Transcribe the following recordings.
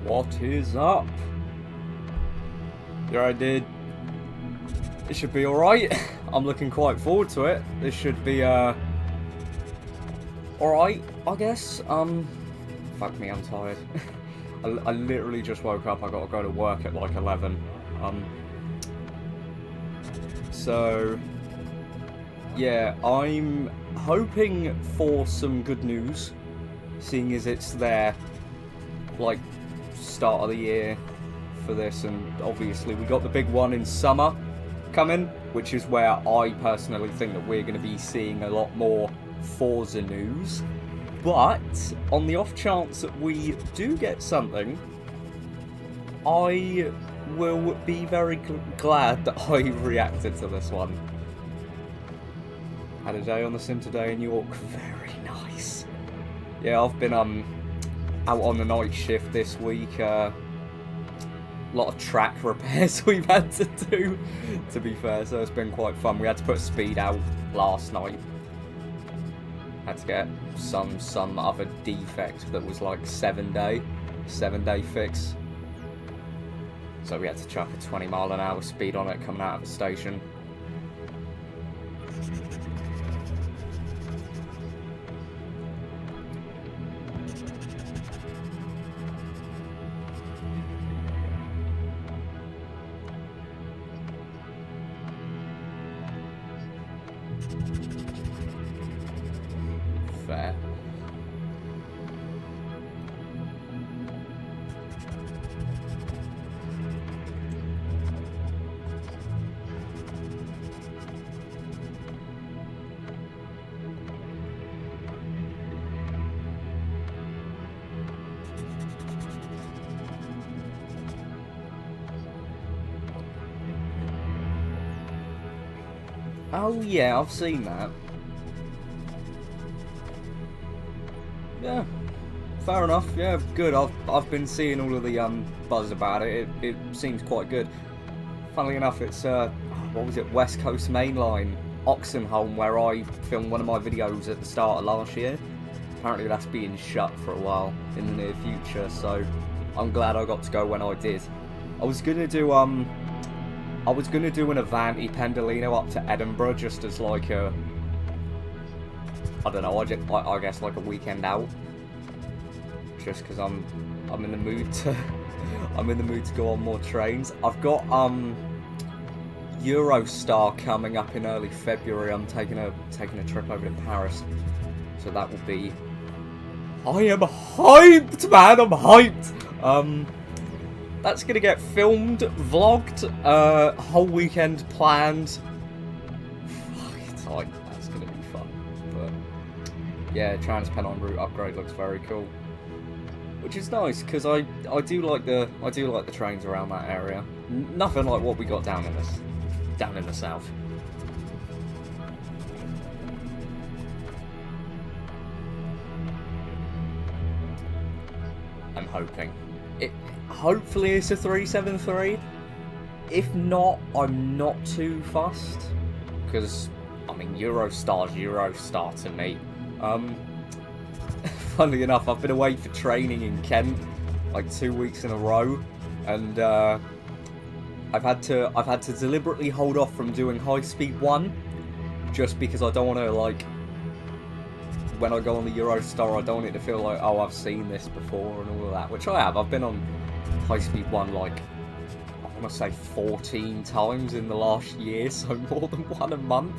What is up? Yeah, I did. It should be alright. I'm looking quite forward to it. This should be, alright, I guess. Fuck me, I'm tired. I literally just woke up. I gotta go to work at like 11. So, yeah, I'm hoping for some good news, seeing as it's their, like, start of the year for this, and obviously we got the big one in summer coming, which is where I personally think that we're going to be seeing a lot more Forza news. But on the off chance that we do get something, I will be very glad that I reacted to this one. Had a day on the sim today in York. Very nice. Yeah, I've been out on the night shift this week. A lot of track repairs we've had to do, to be fair, so it's been quite fun. We had to put speed out last night. Had to get some other defect that was like 7-day fix. So we had to chuck a 20-mile-an-hour speed on it coming out of the station. Fair. Oh yeah, I've seen that. Yeah, fair enough. Yeah, good. I've been seeing all of the buzz about it. It seems quite good. Funnily enough, it's what was it? West Coast Main Line, Oxenholme, where I filmed one of my videos at the start of last year. Apparently, that's being shut for a while in the near future. So I'm glad I got to go when I did. I was gonna do an Avanti Pendolino up to Edinburgh just as like a, I don't know, I guess like a weekend out. Just because I'm in the mood to go on more trains. I've got Eurostar coming up in early February. I'm taking a trip over to Paris, so that will be. I am hyped, man. I'm hyped. That's gonna get filmed, vlogged, whole weekend planned. It's like that's gonna be fun. But yeah, TransPennine route upgrade looks very cool, which is nice because I do like the trains around that area. Nothing like what we got down in the south. I'm hoping. Hopefully it's a 373. If not, I'm not too fussed. Because, I mean, Eurostar's Eurostar to me. Funnily enough, I've been away for training in Kent, like 2 weeks in a row. And, I've had to deliberately hold off from doing High Speed 1. Just because I don't want to, like, when I go on the Eurostar, I don't want it to feel like, oh, I've seen this before and all of that. Which I have. I've been on High Speed 1 like, I want to say 14 times in the last year, so more than one a month.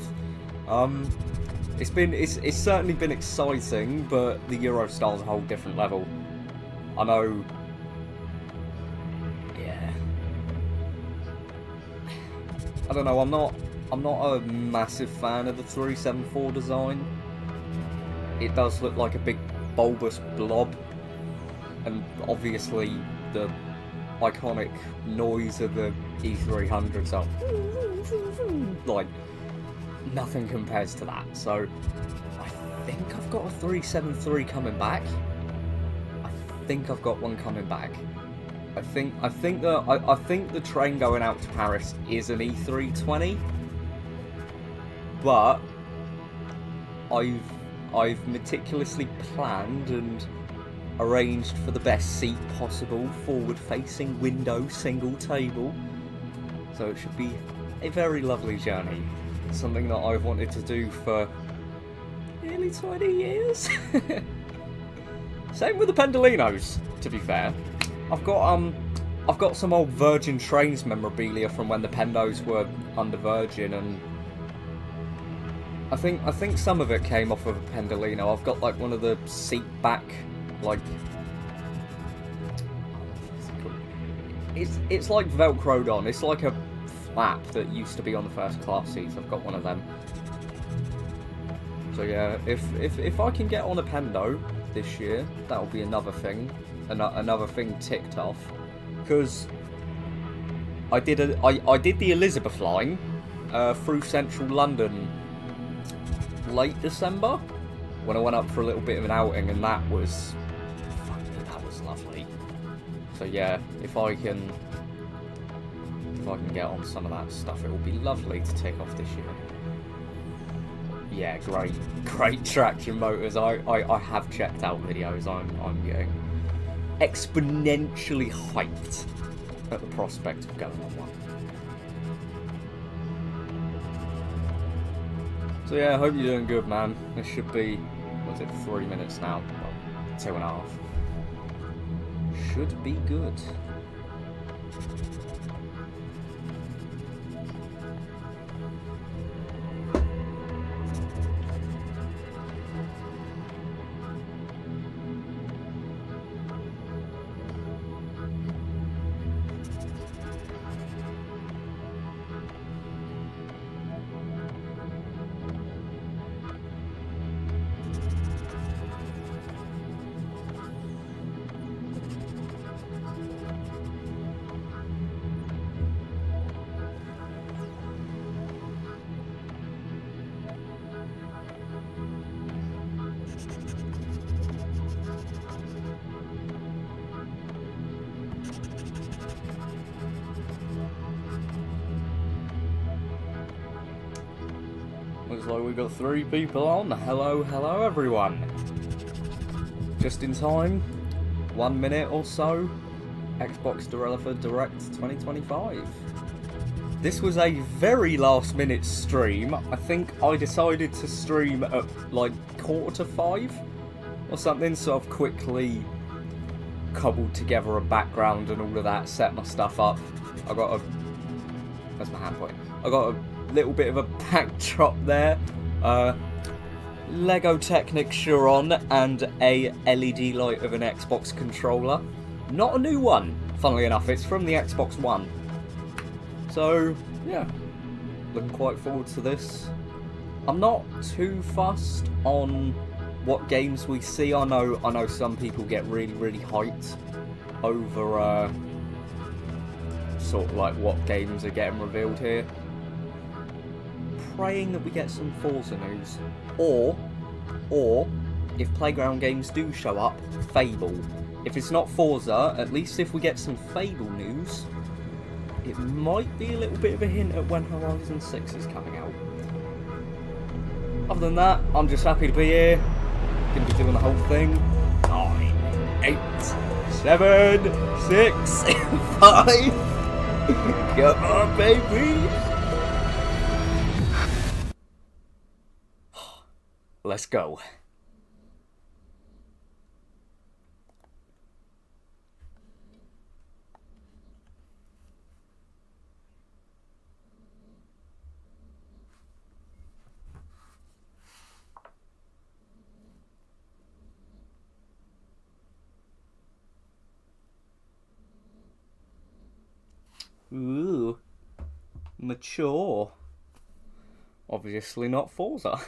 It's certainly been exciting, but the Eurostar's a whole different level. I know. Yeah. I don't know. I'm not a massive fan of the 374 design. It does look like a big bulbous blob, and obviously the iconic noise of the E300. So, like, nothing compares to that. So, I think I've got a 373 coming back. I think I've got one coming back. I think the train going out to Paris is an E320, but I've meticulously planned and arranged for the best seat possible, forward-facing window, single table. So it should be a very lovely journey. Something that I've wanted to do for nearly 20 years. Same with the Pendolinos, to be fair. I've got some old Virgin Trains memorabilia from when the Pendos were under Virgin, and I think some of it came off of a Pendolino. I've got like one of the seat back, like, it's like velcroed on. It's like a flap that used to be on the first class seats. I've got one of them. So yeah, if I can get on a Pendo this year, that'll be another thing ticked off. Because I did the Elizabeth line through central London late December when I went up for a little bit of an outing, and that was lovely. So yeah, if I can get on some of that stuff, it will be lovely to take off this year. Yeah, great traction motors. I have checked out videos. I'm getting exponentially hyped at the prospect of going on one. So yeah, I hope you're doing good, man. This should be, what's it, 3 minutes now? Well, 2.5. Should be good. Looks like we've got 3 people on. Hello everyone. Just in time, 1 minute or so, Xbox Developer Direct 2025. This was a very last minute stream. I think I decided to stream at like 4:45 or something, so I've quickly cobbled together a background and all of that, set my stuff up. Where's my hand point? I got a little bit of a backdrop there. Lego Technic Chiron and a LED light of an Xbox controller. Not a new one, funnily enough. It's from the Xbox One. So, yeah. Looking quite forward to this. I'm not too fussed on what games we see. I know some people get really hyped over sort of like what games are getting revealed here. Praying that we get some Forza news, or if Playground Games do show up, Fable. If it's not Forza, at least if we get some Fable news, it might be a little bit of a hint at when Horizon 6 is coming out. Other than that, I'm just happy to be here. Gonna be doing the whole thing. 9, 8, 7, 6, 5. Come on, baby. Let's go. Ooh. Mature. Obviously not Forza.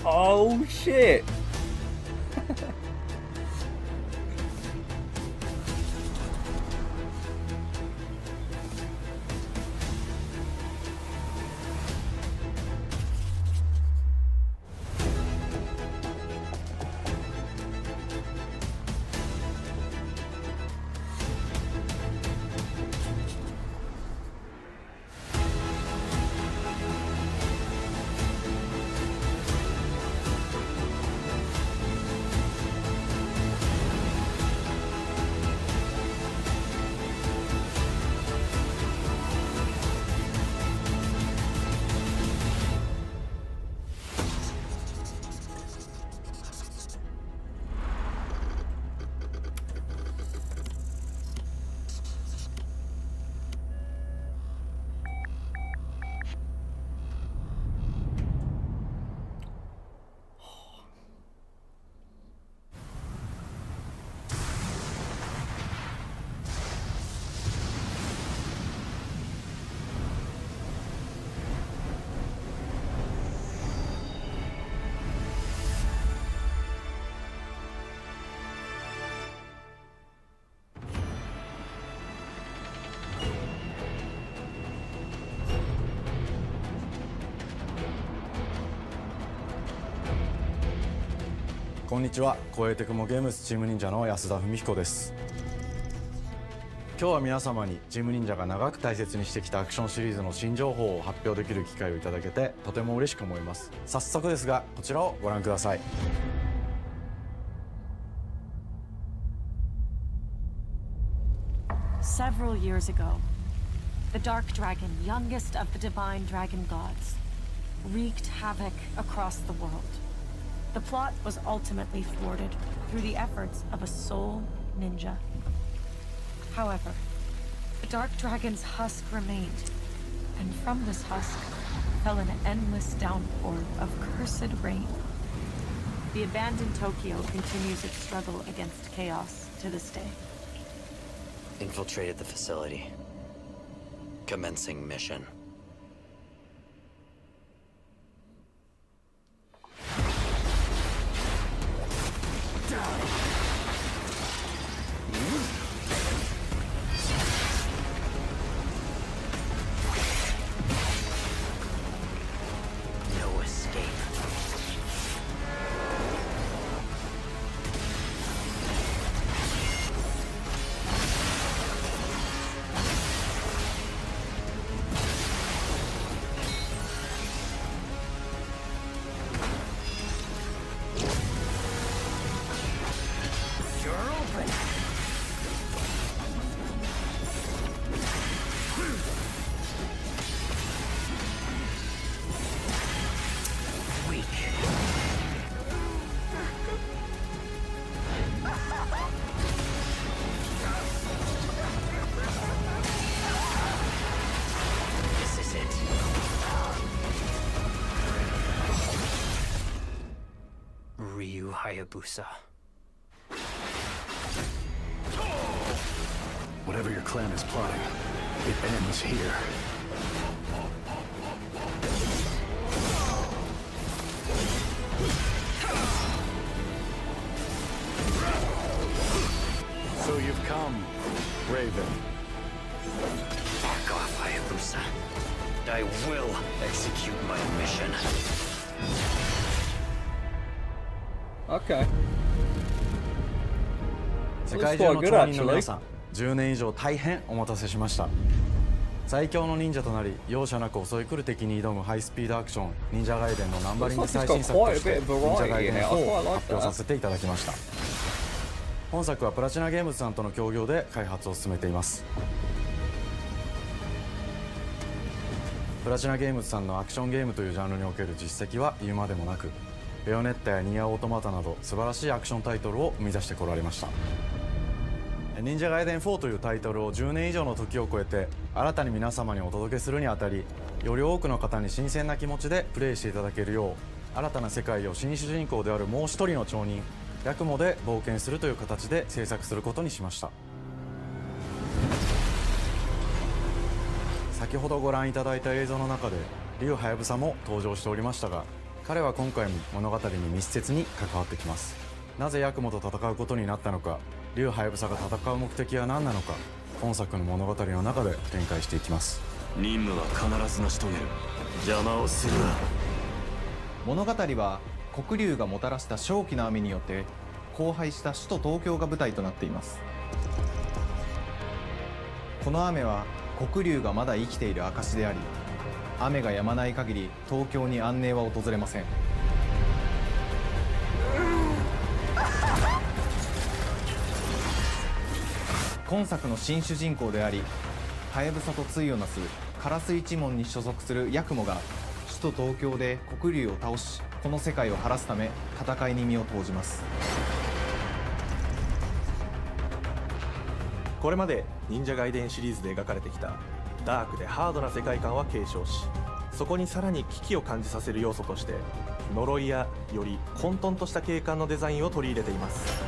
Oh shit!こんにちは、光栄テクモゲームズチーム忍者の安田文彦です。今日は皆様にチーム忍者が長く大切にしてきたアクションシリーズの新情報を発表できる機会をいただけてとても嬉しく思います。早速ですがこちらをご覧ください。Several years ago, the Dark Dragon, youngest of the divine dragon gods, wreaked havoc across the world. The plot was ultimately thwarted through the efforts of a sole ninja. However, the Dark Dragon's husk remained, and from this husk fell an endless downpour of cursed rain. The abandoned Tokyo continues its struggle against chaos to this day. Infiltrated the facility. Commencing mission. No escape. You're open. Weak. This is it. Ryu Hayabusa. Whatever your clan is plotting, it ends here. So you've come, Raven. Back off, Hayabusa. I will execute my mission. Okay. 世界中の町人の皆さん、10年以上大変お待たせしました。最強の忍者となり容赦なく襲い来る敵に挑むハイスピードアクション忍者ガイデンのナンバリング最新作として忍者ガイデン4を発表させていただきました。本作はプラチナゲームズさんとの協業で開発を進めています。プラチナゲームズさんのアクションゲームというジャンルにおける実績は言うまでもなく、ベヨネッタやニアオートマタなど素晴らしいアクションタイトルを生み出してこられました。忍者ガイデン4というタイトルを10年以上の時を超えて新たに皆様にお届けするにあたり、より多くの方に新鮮な気持ちでプレイしていただけるよう、新たな世界を新主人公であるもう一人の町人ヤクモで冒険するという形で制作することにしました。先ほどご覧いただいた映像の中でリュウハヤブサも登場しておりましたが、彼は今回も物語に密接に関わってきます。なぜヤクモと戦うことになったのか、竜ハヤブサが戦う目的は何なのか、本作の物語の中で展開していきます。任務は必ず成し遂げる。邪魔をするな。物語は黒竜がもたらした正気の雨によって荒廃した首都東京が舞台となっています。この雨は黒竜がまだ生きている証であり、雨が止まない限り東京に安寧は訪れません。今作の新主人公であり、ハヤブサと対をなすカラス一門に所属するヤクモが首都東京で黒竜を倒し、この世界を晴らすため戦いに身を投じます。これまで忍者外伝シリーズで描かれてきたダークでハードな世界観は継承し、そこにさらに危機を感じさせる要素として呪いやより混沌とした景観のデザインを取り入れています。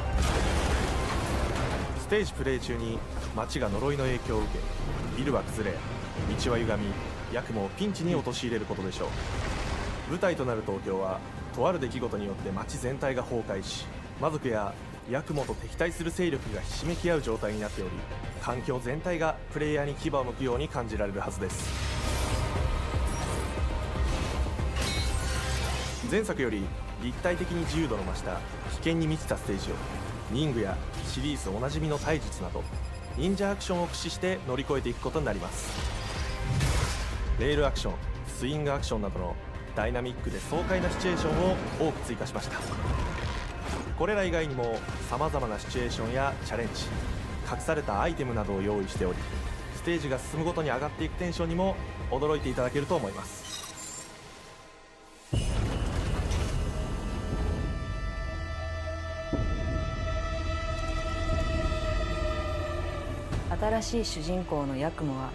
ステージプレイ中に街が呪いの影響を受け、ビルは崩れ、道は歪み、ヤクモをピンチに陥れることでしょう。舞台となる東京はとある出来事によって街全体が崩壊し、魔族やヤクモと敵対する勢力がひしめき合う状態になっており、環境全体がプレイヤーに牙を向くように感じられるはずです。前作より立体的に自由度の増した危険に満ちたステージを、忍具やシリーズおなじみの体術など忍者アクションを駆使して乗り越えていくことになります。レールアクション、スイングアクションなどのダイナミックで爽快なシチュエーションを多く追加しました。これら以外にも様々なシチュエーションやチャレンジ、隠されたアイテムなどを用意しており、ステージが進むごとに上がっていくテンションにも驚いていただけると思います。新しい主人公のヤクモは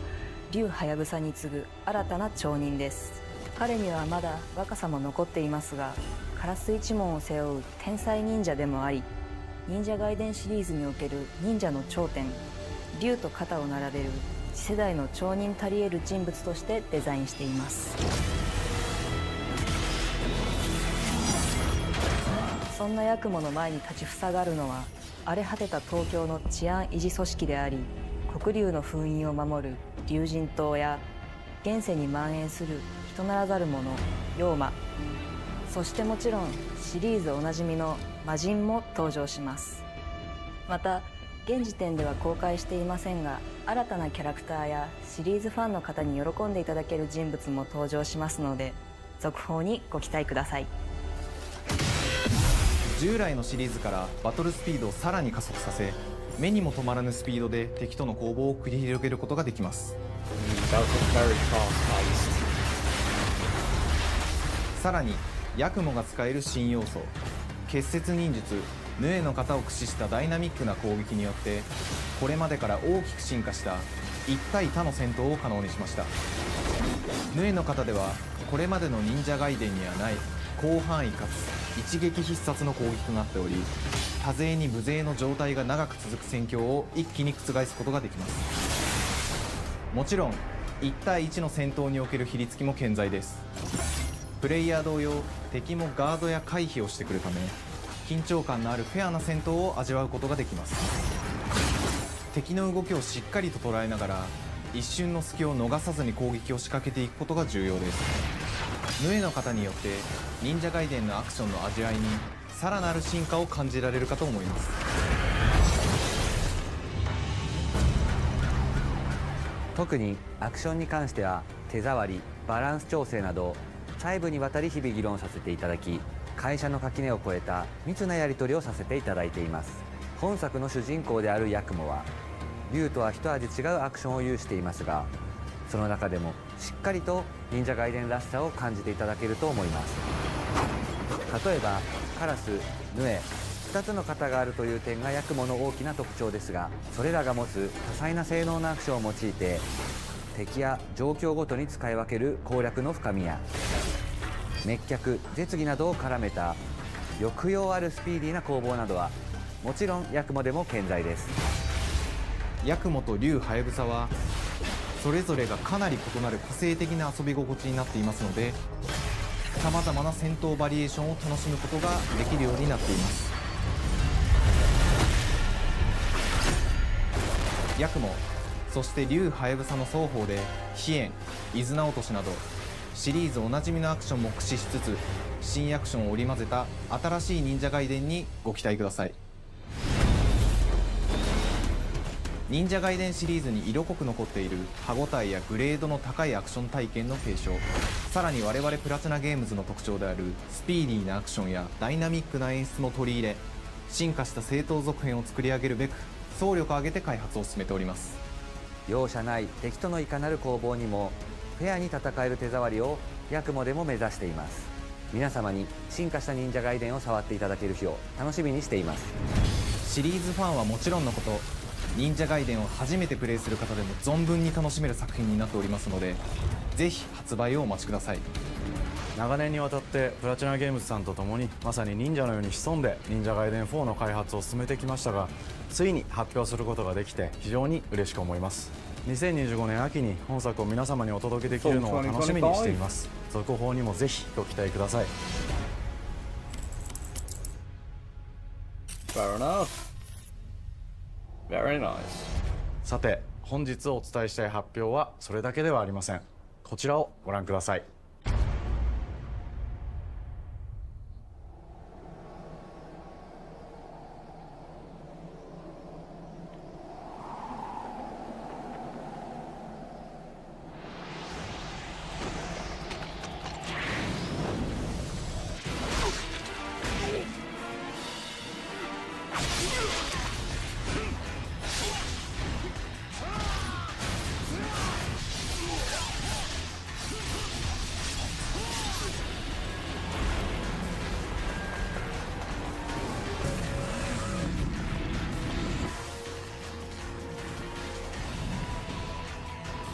竜ハヤブサに次ぐ新たな町人です。彼にはまだ若さも残っていますが、カラス一門を背負う天才忍者でもあり、忍者外伝シリーズにおける忍者の頂点、竜と肩を並べる次世代の町人たり得る人物としてデザインしています。そんなヤクモの前に立ちふさがるのは、荒れ果てた東京の治安維持組織であり、黒竜の封印を守る竜神島や、現世に蔓延する人ならざる者妖魔、そしてもちろんシリーズおなじみの魔人も登場します。また現時点では公開していませんが、新たなキャラクターやシリーズファンの方に喜んでいただける人物も登場しますので、続報にご期待ください。従来のシリーズからバトルスピードをさらに加速させ、目にも止まらぬスピードで敵との攻防を繰り広げることができます。さらにヤクモが使える新要素、結節忍術ヌエの型を駆使したダイナミックな攻撃によって、これまでから大きく進化した1対他の戦闘を可能にしました。ヌエの型ではこれまでの忍者外伝にはない広範囲かつ一撃必殺の攻撃となっており、多勢に無勢の状態が長く続く戦況を一気に覆すことができます。もちろん1対1の戦闘における比率きも健在です。プレイヤー同様、敵もガードや回避をしてくるため、緊張感のあるフェアな戦闘を味わうことができます。敵の動きをしっかりと捉えながら、一瞬の隙を逃さずに攻撃を仕掛けていくことが重要です。ヌエの方によって忍者外伝のアクションの味わいにさらなる進化を感じられるかと思います。特にアクションに関しては手触り、バランス調整など細部にわたり日々議論させていただき、会社の垣根を越えた密なやり取りをさせていただいています。本作の主人公であるヤクモは竜とは一味違うアクションを有していますが、その中でもしっかりと忍者外伝らしさを感じていただけると思います。例えばカラス、ヌエ、2つの型があるという点がヤクモの大きな特徴ですが、それらが持つ多彩な性能のアクションを用いて敵や状況ごとに使い分ける攻略の深みや、滅却、絶技などを絡めた抑揚あるスピーディーな攻防などはもちろんヤクモでも健在です。ヤクモと竜ハヤブサはそれぞれがかなり異なる個性的な遊び心地になっていますので、さまざまな戦闘バリエーションを楽しむことができるようになっています。ヤクモ、そして竜はやぶさの双方で飛燕、伊豆名落としなどシリーズおなじみのアクションも駆使しつつ、新アクションを織り交ぜた新しい忍者ガイデンにご期待ください。忍者ガイデンシリーズに色濃く残っている歯ごたえやグレードの高いアクション体験の継承、さらに我々プラチナゲームズの特徴であるスピーディーなアクションやダイナミックな演出も取り入れ、進化した正当続編を作り上げるべく総力を挙げて開発を進めております。容赦ない敵とのいかなる攻防にもフェアに戦える手触りをヤクモでも目指しています。皆様に進化した忍者ガイデンを触っていただける日を楽しみにしています。シリーズファンはもちろんのこと、忍者ガイデンを初めてプレイする方でも存分に楽しめる作品になっておりますので、ぜひ発売をお待ちください。長年にわたってプラチナゲームズさんと共にまさに忍者のように潜んで忍者ガイデン4の開発を進めてきましたが、ついに発表することができて非常に嬉しく思います。2025年秋に本作を皆様にお届けできるのを楽しみにしています。続報にもぜひご期待ください。 Fair enough. Very nice. さて本日お伝えしたい発表はそれだけではありません。こちらをご覧ください。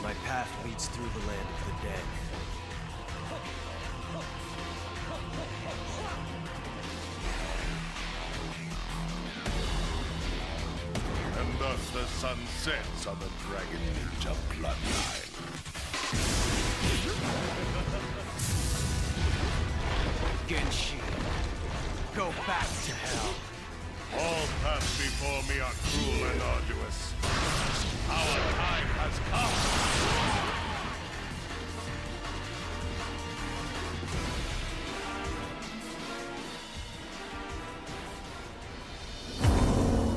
My path leads through the land of the dead. And thus the sun sets on the Dragon Ninja bloodline. Genshi, go back to hell. All paths before me are cruel and arduous. Our time has come.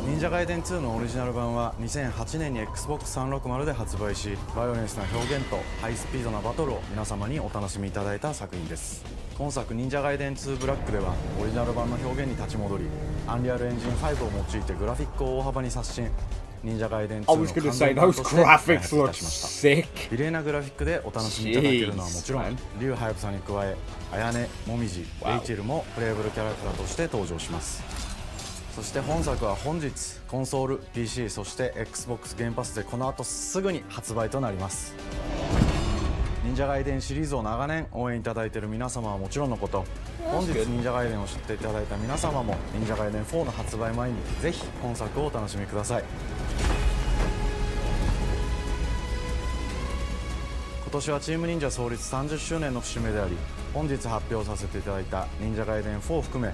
忍者ガイデン2のオリジナル版は2008年に Xbox360 で発売し、バイオレンスな表現とハイスピードなバトルを皆様にお楽しみいただいた作品です。今作忍者ガイデン2ブラックではオリジナル版の表現に立ち戻り、アンリアルエンジン5を用いてグラフィックを大幅に刷新、忍者ガイデン2 I の was 完 gonna 全 say 版 those として開発い graphics た look しました。 sick. 綺麗なグラフィックでお楽しみいただけるのはもちろん Jeez, man. 竜はやぶさに加え、綾音、もみじ、 Wow. レイチェルもプレイブルキャラクターとして登場します。そして本作は本日コンソール、 PC、そして Xbox ゲームパスでこの後すぐに発売となります。忍者ガイデンシリーズを長年応援いただいている皆様はもちろんのこと、本日忍者ガイデンを知っていただいた皆様も忍者ガイデン4の発売前にぜひ本作をお楽しみください。今年はチーム忍者創立30周年の節目であり、本日発表させていただいた忍者ガイデン4を含め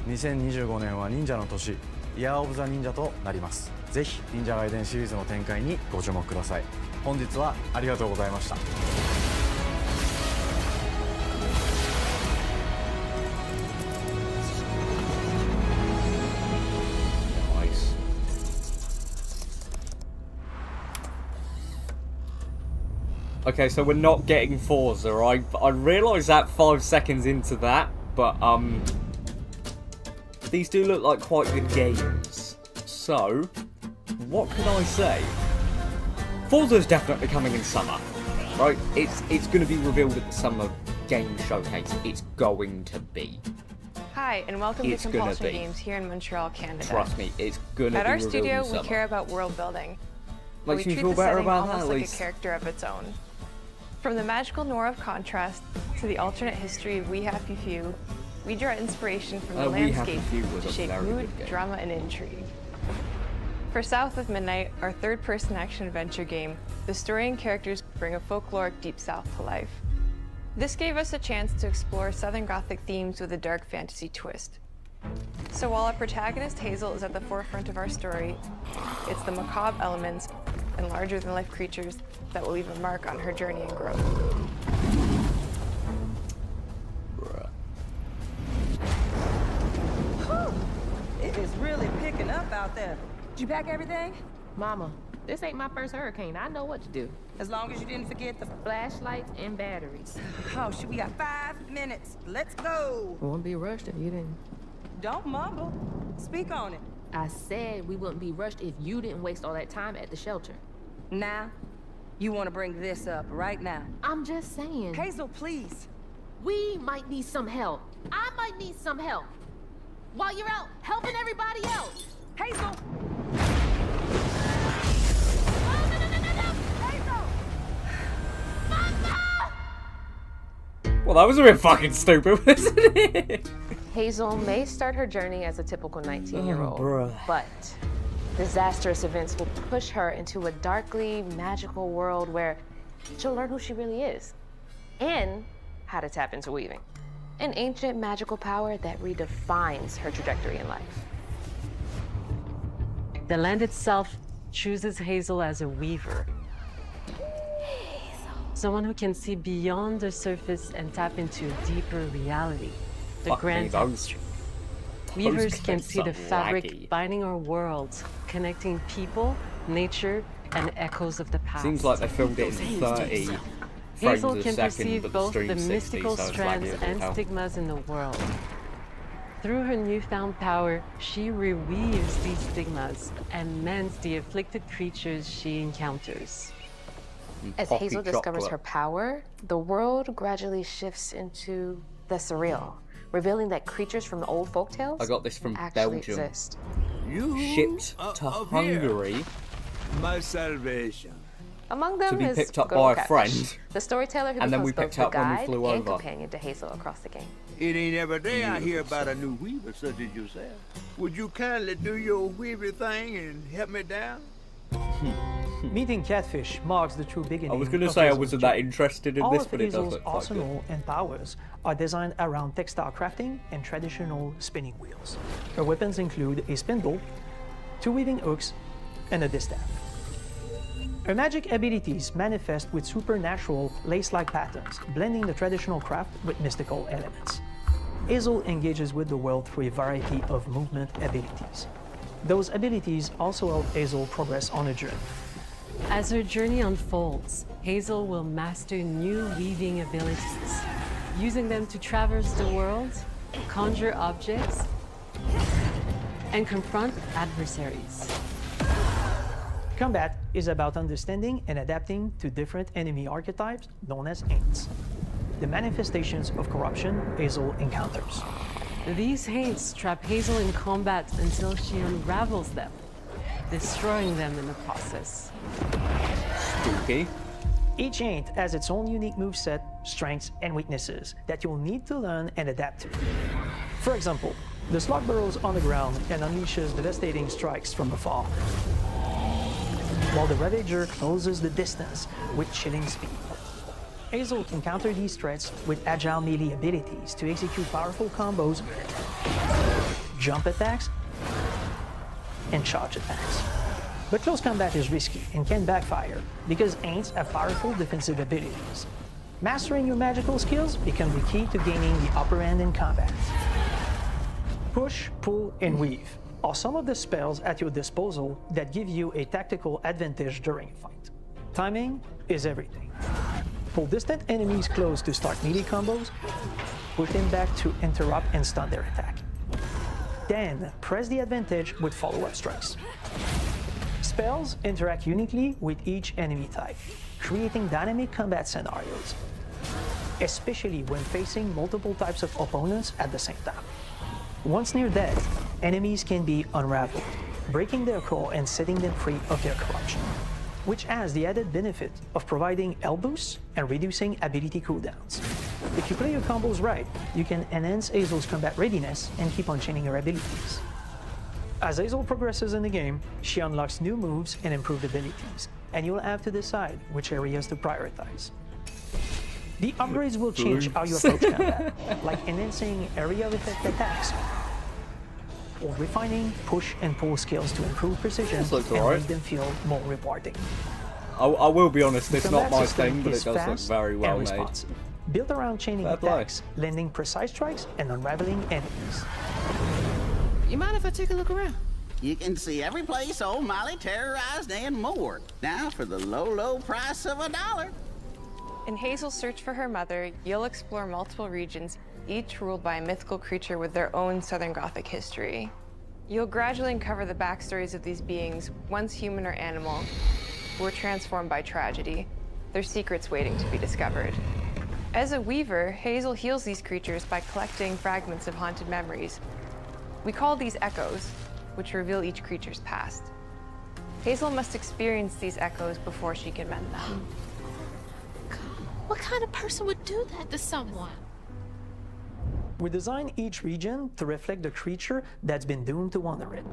2025年は忍者の年、イヤーオブザ忍者となります。ぜひ忍者ガイデンシリーズの展開にご注目ください。本日はありがとうございました。Nice. Okay, so we're not getting Forza, right? I realised that 5 seconds into that, but these do look like quite good games. So, what can I say? Forza's definitely coming in summer, right? It's going to be revealed at the Summer Game Showcase. It's going to be. Hi, and welcome It's to gonna Compulsion be. Games here in Montreal, Canada. Trust me, it's going to At be our revealed studio, in we summer. care about world building. Makes we me treat feel the better setting about that almost at like least. a character of its own. From the magical noir of contrast to the alternate history of We Happy Few, we draw inspiration from the We Happy landscape Few was to a shape very mood, good game. drama, and intrigue. For South of Midnight, our third-person action-adventure game, the story and characters bring a folkloric Deep South to life. This gave us a chance to explore Southern Gothic themes with a dark fantasy twist. So while our protagonist Hazel is at the forefront of our story, it's the macabre elements and larger-than-life creatures that will leave a mark on her journey and growth. It is really picking up out there. Did you pack everything? Mama, this ain't my first hurricane. I know what to do. As long as you didn't forget the... Flashlights and batteries. Oh, shit, we got 5 minutes. Let's go. Won't be rushed if you didn't. Don't mumble. Speak on it. I said we wouldn't be rushed if you didn't waste all that time at the shelter. Now? You want to bring this up right now? I'm just saying. Hazel, please. We might need some help. I might need some help. While you're out helping everybody else. Hazel! Well, that was a bit fucking stupid, wasn't it? Hazel may start her journey as a typical 19-year-old, bruh. but disastrous events will push her into a darkly magical world where she'll learn who she really is and how to tap into weaving, an ancient magical power that redefines her trajectory in life. The land itself chooses Hazel as a weaver. Someone who can see beyond the surface and tap into a deeper reality. The Fuck me, grand those tapestry. Weavers can games see are the fabric laggy. binding our worlds, connecting people, nature, and echoes of the past. Seems like they filmed it in 30 frames Hazel a can second, perceive but the both the stream's 60, mystical so it's strands laggy as and hell. stigmas in the world. Through her newfound power, she reweaves these stigmas and mends the afflicted creatures she encounters. As Poppy Hazel discovers chocolate. her power, the world gradually shifts into the surreal, revealing that creatures from the old folktales I got this from actually Belgium. exist. Shipped to Hungary. My salvation. Among them To be is picked up Girl by a Catfish, friend. the storyteller who And then becomes we both picked the up when we guide flew and over. companion to Hazel across the game. It ain't every day I hear about a new weaver such as yourself. Would you kindly do your weaver thing and help me down? Meeting Catfish marks the true beginning. I was going to of say I Hazel's wasn't journey. that interested in All this, of but it does Hazel's look quite good. arsenal and powers are designed around textile crafting and traditional spinning wheels. Her weapons include a spindle, 2 weaving hooks, and a distaff. Her magic abilities manifest with supernatural lace-like patterns, blending the traditional craft with mystical elements. Hazel engages with the world through a variety of movement abilities. Those abilities also help Hazel progress on a journey. As her journey unfolds, Hazel will master new weaving abilities, using them to traverse the world, conjure objects, and confront adversaries. Combat is about understanding and adapting to different enemy archetypes known as Aints, the manifestations of corruption Hazel encounters. These haints trap Hazel in combat until she unravels them, destroying them in the process. Spooky. Each Aint has its own unique moveset, strengths, and weaknesses that you'll need to learn and adapt to. For example, the slug burrows on the ground and unleashes devastating strikes from afar, while the Ravager closes the distance with chilling speed. Hazel can counter these threats with agile melee abilities to execute powerful combos, jump attacks, and charge attacks. But close combat is risky and can backfire because Aints have powerful defensive abilities. Mastering your magical skills becomes the key to gaining the upper hand in combat. Push, pull, and weave are some of the spells at your disposal that give you a tactical advantage during a fight. Timing is everything. Pull distant enemies close to start melee combos, push them back to interrupt and stun their attack. Then press the advantage with follow-up strikes. Spells interact uniquely with each enemy type, creating dynamic combat scenarios, especially when facing multiple types of opponents at the same time. Once near death, enemies can be unraveled, breaking their core and setting them free of their corruption, which has the added benefit of providing health boosts and reducing ability cooldowns. If you play your combos right, you can enhance Hazel's combat readiness and keep on chaining her abilities. As Hazel progresses in the game, she unlocks new moves and improved abilities, and you'll have to decide which areas to prioritize. The upgrades will change how you approach combat, like enhancing area effect attacks, or refining push and pull skills to improve precision and make them feel more rewarding. I will be honest, it's Combat not my system thing, but is it does look fast very well and made. responsive, built around chaining Fair play. attacks, landing precise strikes, and unraveling enemies. You mind if I take a look around? You can see every place old Molly terrorized and more. Now for the low, low price of $1. In Hazel's search for her mother, you'll explore multiple regions, each ruled by a mythical creature with their own Southern Gothic history. You'll gradually uncover the backstories of these beings, once human or animal, who were transformed by tragedy, their secrets waiting to be discovered. As a weaver, Hazel heals these creatures by collecting fragments of haunted memories. We call these echoes, which reveal each creature's past. Hazel must experience these echoes before she can mend them. What kind of person would do that to someone? We design each region to reflect the creature that's been doomed to wander it.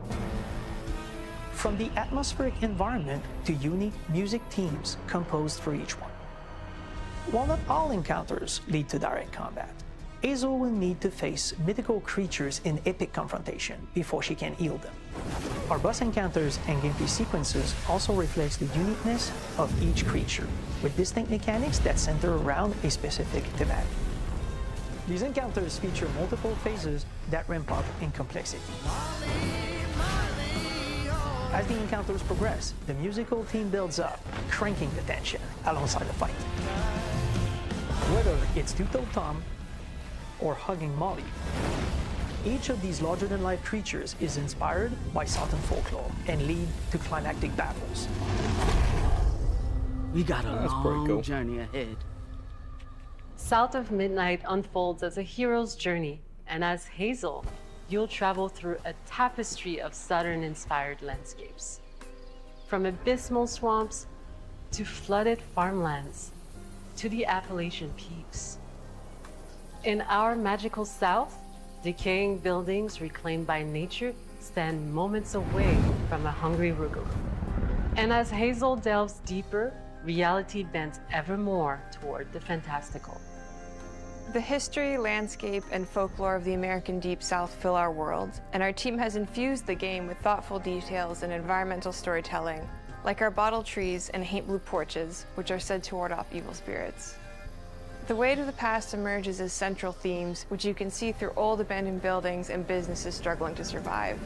From the atmospheric environment to unique music themes composed for each one. While not all encounters lead to direct combat, Hazel will need to face mythical creatures in epic confrontation before she can heal them. Our boss encounters and gameplay sequences also reflects the uniqueness of each creature, with distinct mechanics that center around a specific thematic. These encounters feature multiple phases that ramp up in complexity. As the encounters progress, the musical theme builds up, cranking the tension alongside the fight. Whether it's Two-Toed Tom or hugging Molly, each of these larger-than-life creatures is inspired by Southern folklore and lead to climactic battles. We got a That's pretty long cool. journey ahead. South of Midnight unfolds as a hero's journey, and as Hazel, you'll travel through a tapestry of Southern-inspired landscapes. From abysmal swamps to flooded farmlands to the Appalachian peaks. In our magical South, decaying buildings reclaimed by nature stand moments away from a hungry Rugal. And as Hazel delves deeper, reality bends ever more toward the fantastical. The history, landscape, and folklore of the American Deep South fill our world, and our team has infused the game with thoughtful details and environmental storytelling, like our bottle trees and haint blue porches, which are said to ward off evil spirits. The weight of the past emerges as central themes, which you can see through old abandoned buildings and businesses struggling to survive.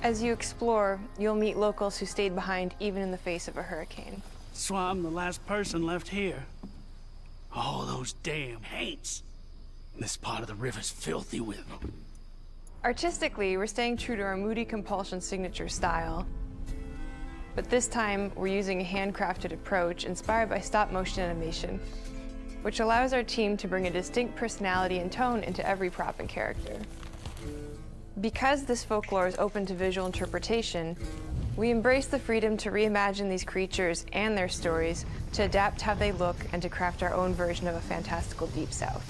As you explore, you'll meet locals who stayed behind even in the face of a hurricane. So I'm the last person left here. All those damn haints. This part of the river's filthy with them. Artistically, we're staying true to our moody compulsion signature style. But this time, we're using a handcrafted approach inspired by stop-motion animation, which allows our team to bring a distinct personality and tone into every prop and character. Because this folklore is open to visual interpretation, we embrace the freedom to reimagine these creatures and their stories, to adapt how they look, and to craft our own version of a fantastical Deep South.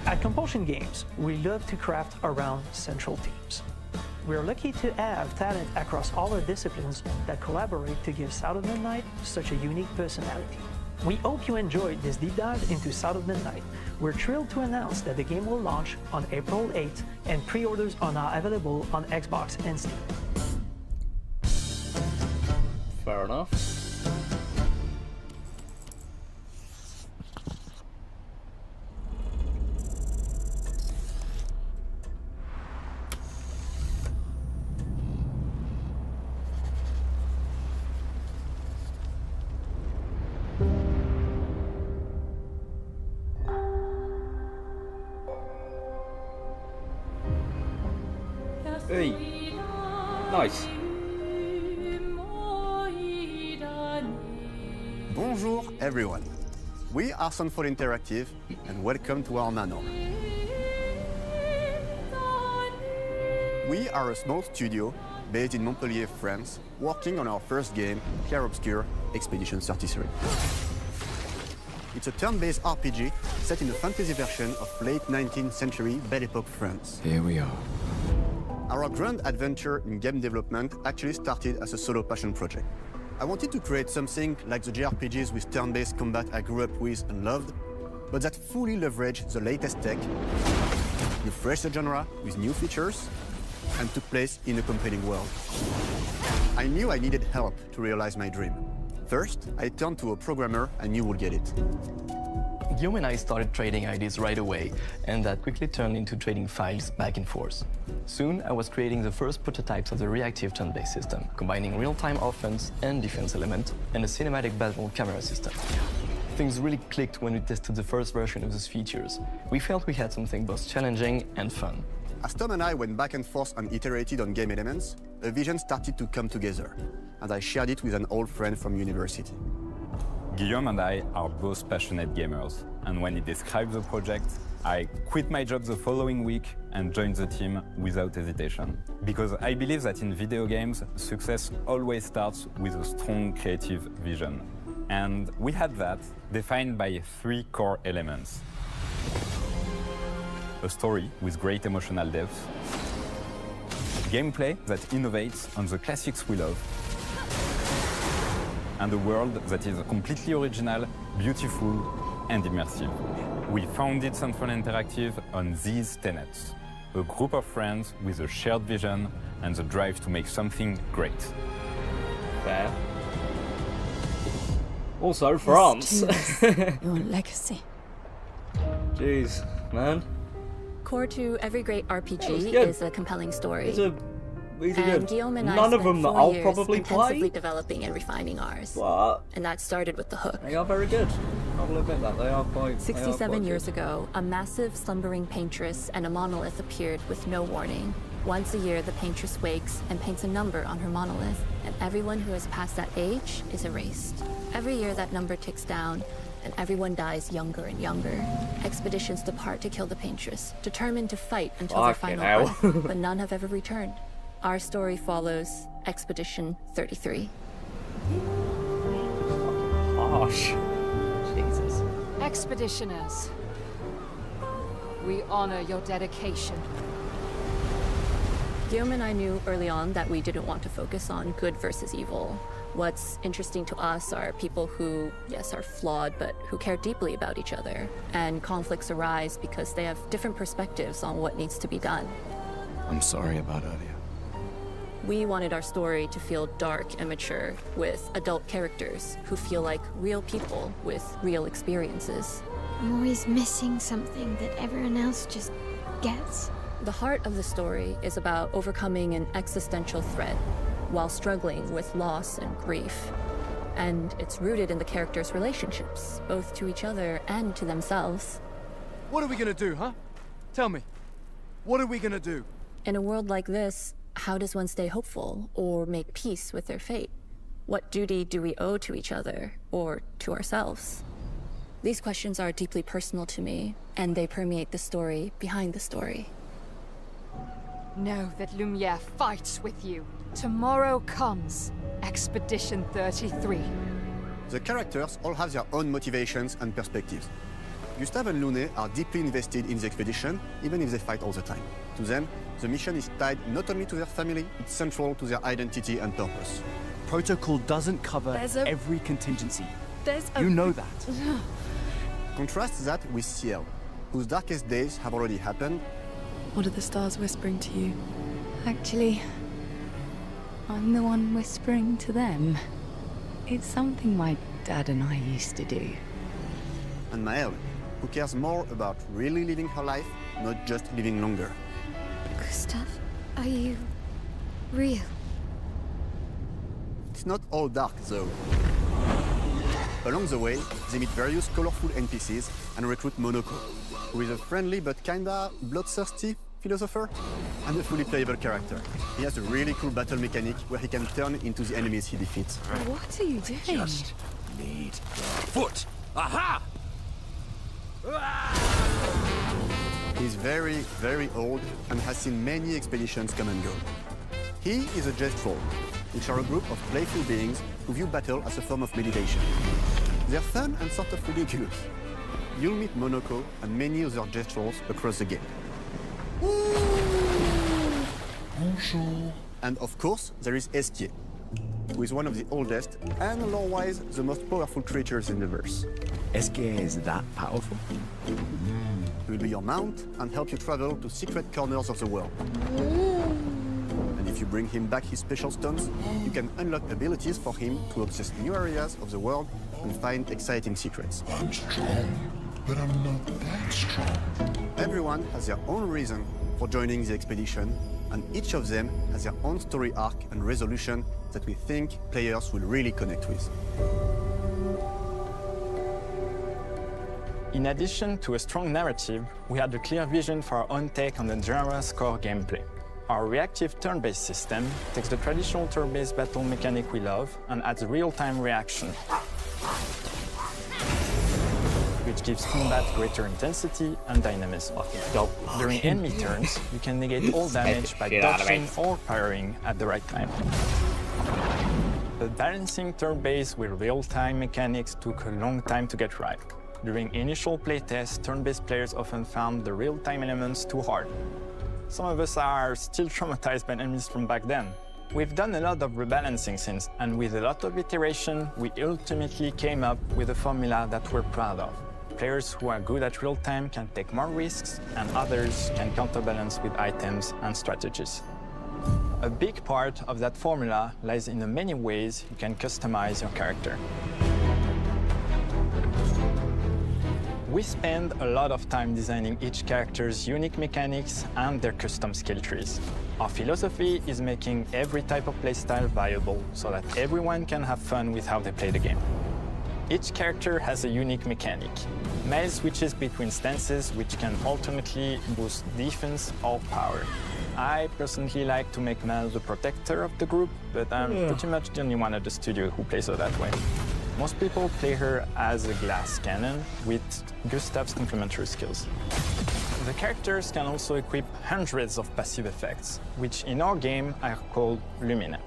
At Compulsion Games, we love to craft around central themes. We're lucky to have talent across all our disciplines that collaborate to give South of Midnight such a unique personality. We hope you enjoyed this deep dive into South of Midnight. We're thrilled to announce that the game will launch on April 8th, and pre-orders are now available on Xbox and Steam. Fair enough. Hey. Nice. Bonjour everyone. We are Sunfall Interactive and welcome to our manor. We are a small studio based in Montpellier, France, working on our first game, Clair Obscur Expedition 33. It's a turn-based RPG set in a fantasy version of late 19th century Belle Epoque France. Here we are. Our grand adventure in game development actually started as a solo passion project. I wanted to create something like the JRPGs with turn-based combat I grew up with and loved, but that fully leveraged the latest tech, refreshed the genre with new features, and took place in a compelling world. I knew I needed help to realize my dream. First, I turned to a programmer I knew would get it. Guillaume and I started trading ideas right away, and that quickly turned into trading files back and forth. Soon, I was creating the first prototypes of the reactive turn-based system, combining real-time offense and defense element, and a cinematic battle camera system. Things really clicked when we tested the first version of those features. We felt we had something both challenging and fun. As Tom and I went back and forth and iterated on game elements, a vision started to come together, and I shared it with an old friend from university. Guillaume and I are both passionate gamers, and when he described the project, I quit my job the following week and joined the team without hesitation. Because I believe that in video games, success always starts with a strong creative vision. And we had that, defined by 3 core elements. A story with great emotional depth, gameplay that innovates on the classics we love, and a world that is completely original, beautiful, and immersive. We founded Central Interactive on these tenets: a group of friends with a shared vision and the drive to make something great. Fair. Also, France. Your legacy. Jeez, man. Core to every great That was RPG good. is a compelling story. These are And good. Guillaume and I None of spent them that 4 I'll years probably intensively play. developing and refining ours. But and that started with the hook. they are very good. I will admit that. They are quite 67 years ago, a massive slumbering paintress and a monolith appeared with no warning. Once a year, the paintress wakes and paints a number on her monolith, and everyone who has passed that age is erased. Every year, that number ticks down, and everyone dies younger and younger. Expeditions depart to kill the paintress, determined to fight until their Fucking final hell. breath, but none have ever returned. Our story follows Expedition 33. Harsh. Jesus. Expeditioners, we honor your dedication. Guillaume and I knew early on that we didn't want to focus on good versus evil. What's interesting to us are people who, yes, are flawed, but who care deeply about each other. And conflicts arise because they have different perspectives on what needs to be done. I'm sorry about earlier. We wanted our story to feel dark and mature, with adult characters who feel like real people with real experiences. I'm always missing something that everyone else just gets. The heart of the story is about overcoming an existential threat while struggling with loss and grief. And it's rooted in the characters' relationships, both to each other and to themselves. What are we gonna do, huh? Tell me. What are we gonna do? In a world like this, how does one stay hopeful or make peace with their fate? What duty do we owe to each other or to ourselves? These questions are deeply personal to me, and they permeate the story behind the story. Know that Lumiere fights with you. Tomorrow comes Expedition 33. The characters all have their own motivations and perspectives. Gustave and Lune are deeply invested in the expedition, even if they fight all the time. To them, the mission is tied not only to their family, it's central to their identity and purpose. Protocol doesn't cover every contingency. You know that. Contrast that with Ciel, whose darkest days have already happened. What are the stars whispering to you? Actually, I'm the one whispering to them. It's something my dad and I used to do. And Maëlle, who cares more about really living her life, not just living longer. Gustave, are you real? It's not all dark, though. Along the way, they meet various colorful NPCs and recruit Monoko, who is a friendly but kinda bloodthirsty philosopher and a fully playable character. He has a really cool battle mechanic where he can turn into the enemies he defeats. What are you doing? Just need your foot. Aha! He's very, very old and has seen many expeditions come and go. He is a Jest Troll, which are a group of playful beings who view battle as a form of meditation. They're fun and sort of ridiculous. You'll meet Monoko and many other Jest Trolls across the game. Bonjour. And of course, there is Eskier, who is one of the oldest and lore-wise the most powerful creatures in the verse. Eskier is that powerful? He will be your mount and help you travel to secret corners of the world. And if you bring him back his special stones, you can unlock abilities for him to access new areas of the world and find exciting secrets. I'm strong, but I'm not that strong. Everyone has their own reason for joining the expedition, and each of them has their own story arc and resolution that we think players will really connect with. In addition to a strong narrative, we had a clear vision for our own take on the genre's core gameplay. Our reactive turn-based system takes the traditional turn-based battle mechanic we love and adds real-time reaction, which gives combat greater intensity and dynamism. During enemy turns, you can negate all damage by dodging or firing at the right time. But balancing turn-based with real-time mechanics took a long time to get right. During initial playtests, turn-based players often found the real-time elements too hard. Some of us are still traumatized by enemies from back then. We've done a lot of rebalancing since, and with a lot of iteration, we ultimately came up with a formula that we're proud of. Players who are good at real-time can take more risks, and others can counterbalance with items and strategies. A big part of that formula lies in the many ways you can customize your character. We spend a lot of time designing each character's unique mechanics and their custom skill trees. Our philosophy is making every type of playstyle viable so that everyone can have fun with how they play the game. Each character has a unique mechanic. Mel switches between stances which can ultimately boost defense or power. I personally like to make Mel the protector of the group, but I'm pretty much the only one at the studio who plays her that way. Most people play her as a glass cannon with Gustav's complementary skills. The characters can also equip hundreds of passive effects, which in our game are called Lumina.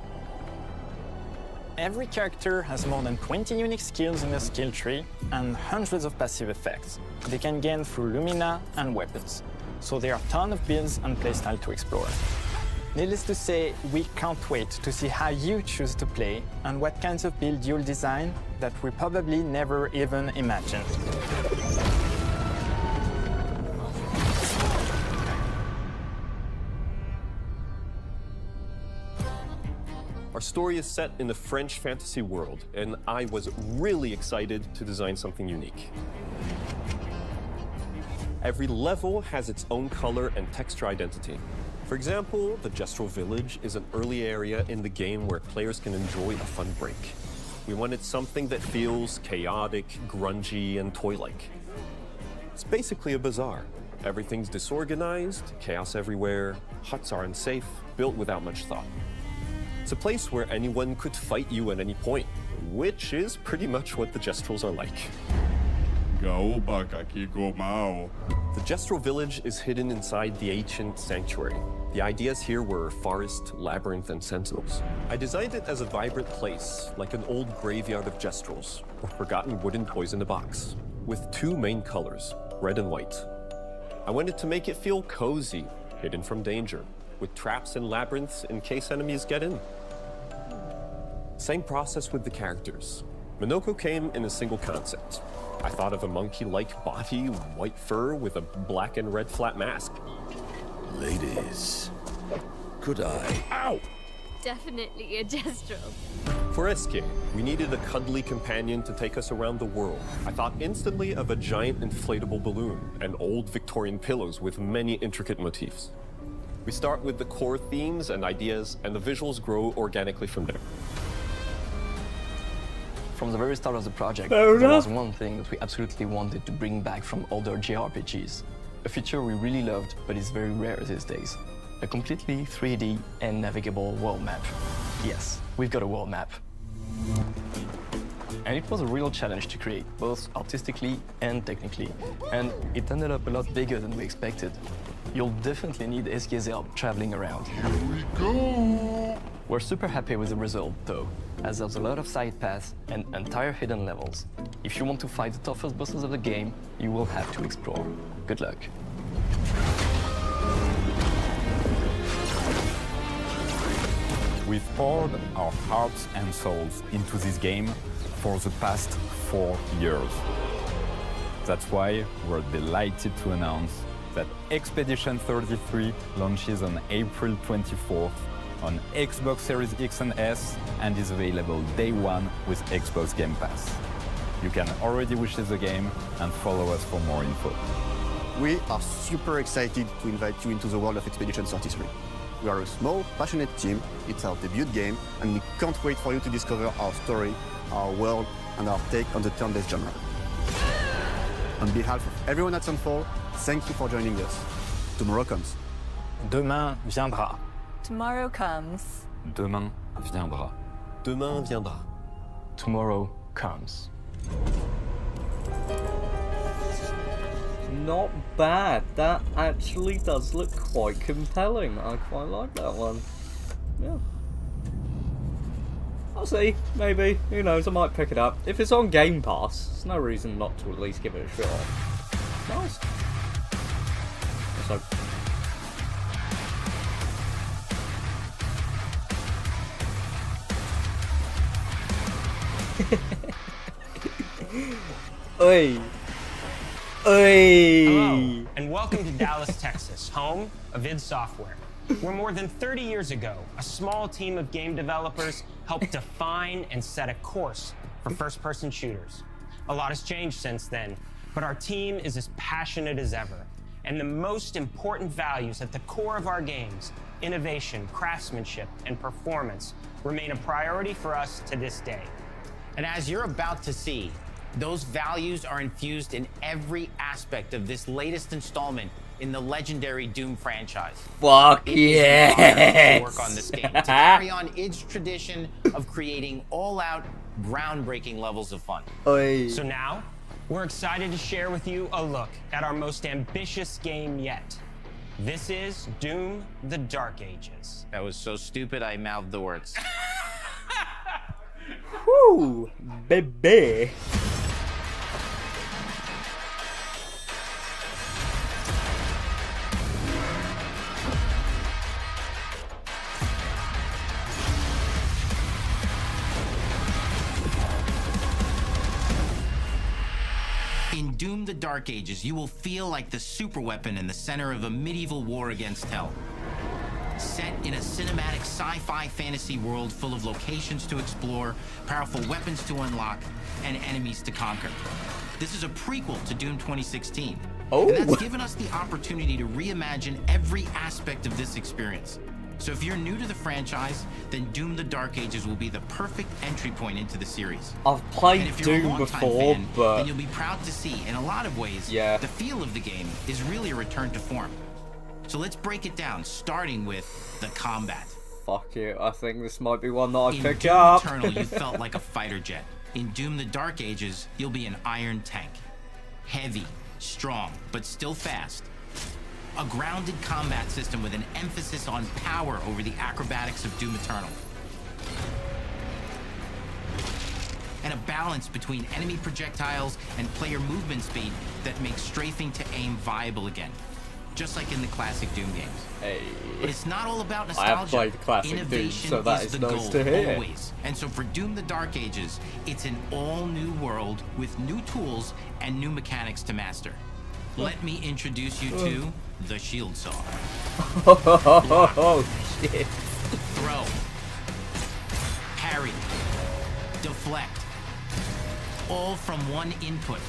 Every character has more than 20 unique skills in their skill tree and hundreds of passive effects they can gain through Lumina and weapons. So there are a ton of builds and playstyle to explore. Needless to say, we can't wait to see how you choose to play and what kinds of build you'll design that we probably never even imagined. Our story is set in the French fantasy world, and I was really excited to design something unique. Every level has its own color and texture identity. For example, the Gestural Village is an early area in the game where players can enjoy a fun break. We wanted something that feels chaotic, grungy, and toy-like. It's basically a bazaar. Everything's disorganized, chaos everywhere, huts are unsafe, built without much thought. It's a place where anyone could fight you at any point, which is pretty much what the Gestrals are like. The Gestral Village is hidden inside the ancient sanctuary. The ideas here were forest, labyrinth, and sentinels. I designed it as a vibrant place, like an old graveyard of Gestrals, or forgotten wooden toys in a box, with two main colors, red and white. I wanted to make it feel cozy, hidden from danger, with traps and labyrinths in case enemies get in. Same process with the characters. Minoko came in a single concept. I thought of a monkey-like body, white fur with a black and red flat mask. Ladies, could I? Ow! Definitely a Gestral. For Eskier, we needed a cuddly companion to take us around the world. I thought instantly of a giant inflatable balloon and old Victorian pillows with many intricate motifs. We start with the core themes and ideas, and the visuals grow organically from there. From the very start of the project, Fair there was enough. one thing that we absolutely wanted to bring back from older JRPGs. A feature we really loved, but is very rare these days. A completely 3D and navigable world map. Yes, we've got a world map. And it was a real challenge to create, both artistically and technically. And it ended up a lot bigger than we expected. You'll definitely need Eskier's help traveling around. Here we go! We're super happy with the result, though, as there's a lot of side paths and entire hidden levels. If you want to fight the toughest bosses of the game, you will have to explore. Good luck. We've poured our hearts and souls into this game for the past 4 years. That's why we're delighted to announce that Expedition 33 launches on April 24th on Xbox Series X and S and is available day one with Xbox Game Pass. You can already wishlist the game and follow us for more info. We are super excited to invite you into the world of Expedition 33. We are a small, passionate team, it's our debut game, and we can't wait for you to discover our story, our world, and our take on the turn-based genre. On behalf of everyone at Sunfall, thank you for joining us. Tomorrow comes. Demain viendra. Tomorrow comes. Demain viendra. Demain viendra. Tomorrow comes. Not bad. That actually does look quite compelling. I quite like that one. Yeah. I'll see. Maybe. Who knows? I might pick it up. If it's on Game Pass, there's no reason not to at least give it a shot. Nice. So. Oi. Oi. Hello, and welcome to Dallas, Texas, home of id Software, where more than 30 years ago, a small team of game developers helped define and set a course for first-person shooters. A lot has changed since then, but our team is as passionate as ever, and the most important values at the core of our games, innovation, craftsmanship, and performance, remain a priority for us to this day. And as you're about to see, those values are infused in every aspect of this latest installment in the legendary Doom franchise. Fuck It is an honor yes! to work on this game, to carry on its tradition of creating all-out, groundbreaking levels of fun. Oi. So now, we're excited to share with you a look at our most ambitious game yet. This is Doom: The Dark Ages. That was so stupid I mouthed the words. Woo, baby. In Doom: The Dark Ages, you will feel like the superweapon in the center of a medieval war against hell. Set in a cinematic sci-fi fantasy world full of locations to explore, powerful weapons to unlock, and enemies to conquer. This is a prequel to Doom 2016. Oh. And that's given us the opportunity to reimagine every aspect of this experience. So if you're new to the franchise, then Doom: The Dark Ages will be the perfect entry point into the series. I've And played if you're a Doom longtime before, fan, but then you'll be proud to see, in a lot of ways, yeah, the feel of the game is really a return to form. So let's break it down, starting with the combat. fuck it. I think this might be one that I In pick Doom up. Eternal, you felt like a fighter jet. In Doom: The Dark Ages, you'll be an iron tank. Heavy, strong, but still fast. A grounded combat system with an emphasis on power over the acrobatics of Doom Eternal. And a balance between enemy projectiles and player movement speed that makes strafing to aim viable again. Just like in the classic Doom games. Hey. But it's not all about I nostalgia. have played classic Doom, Innovation so that is the nice goal, to hear. always. And so for Doom: The Dark Ages, it's an all-new world with new tools and new mechanics to master. Let me introduce you to the Shield Saw. Oh shit. Throw. Parry. Deflect. All from one input.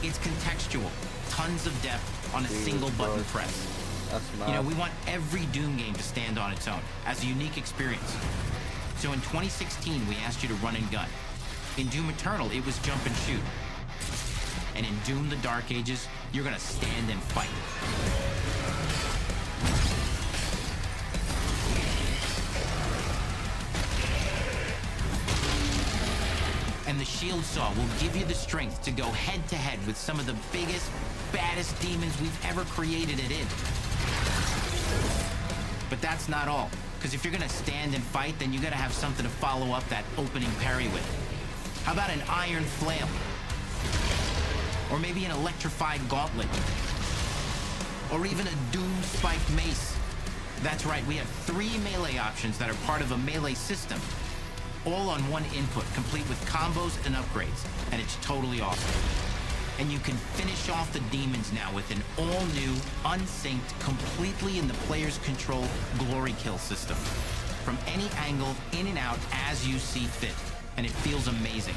It's contextual. Tons of depth on a single button press. That's mad. You know, we want every Doom game to stand on its own as a unique experience. So in 2016, we asked you to run and gun. In Doom Eternal, it was jump and shoot. And in Doom: The Dark Ages, you're gonna stand and fight. And the Shield Saw will give you the strength to go head-to-head with some of the biggest, baddest demons we've ever created at id. But that's not all. Because if you're gonna stand and fight, then you gotta have something to follow up that opening parry with. How about an iron flail? Or maybe an electrified gauntlet? Or even a Doom spiked mace? That's right, we have 3 melee options that are part of a melee system. All on one input, complete with combos and upgrades. And it's totally awesome. And you can finish off the demons now with an all-new, unsynced, completely in the player's control glory kill system. From any angle, in and out, as you see fit. And it feels amazing.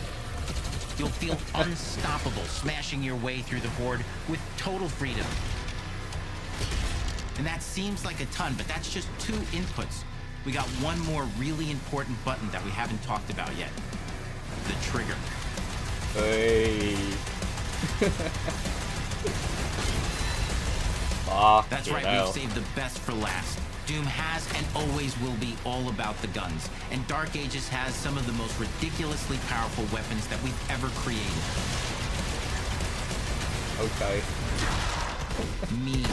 You'll feel unstoppable smashing your way through the horde with total freedom. And that seems like a ton, but that's just 2 inputs. We got one more really important button that we haven't talked about yet. The trigger. Hey. That's right, we've saved the best for last. Doom has and always will be all about the guns. And Dark Ages has some of the most ridiculously powerful weapons that we've ever created. Okay. Mean.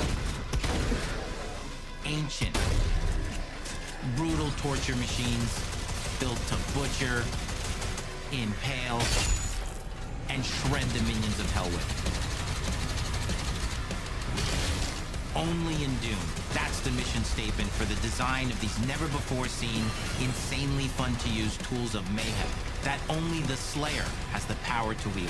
Ancient. Brutal torture machines built to butcher, impale, and shred the minions of hell with. Only in Doom. That's the mission statement for the design of these never-before-seen, insanely fun-to-use tools of mayhem that only the Slayer has the power to wield.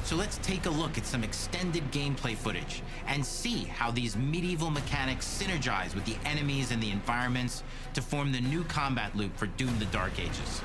So let's take a look at some extended gameplay footage and see how these medieval mechanics synergize with the enemies and the environments to form the new combat loop for Doom: The Dark Ages.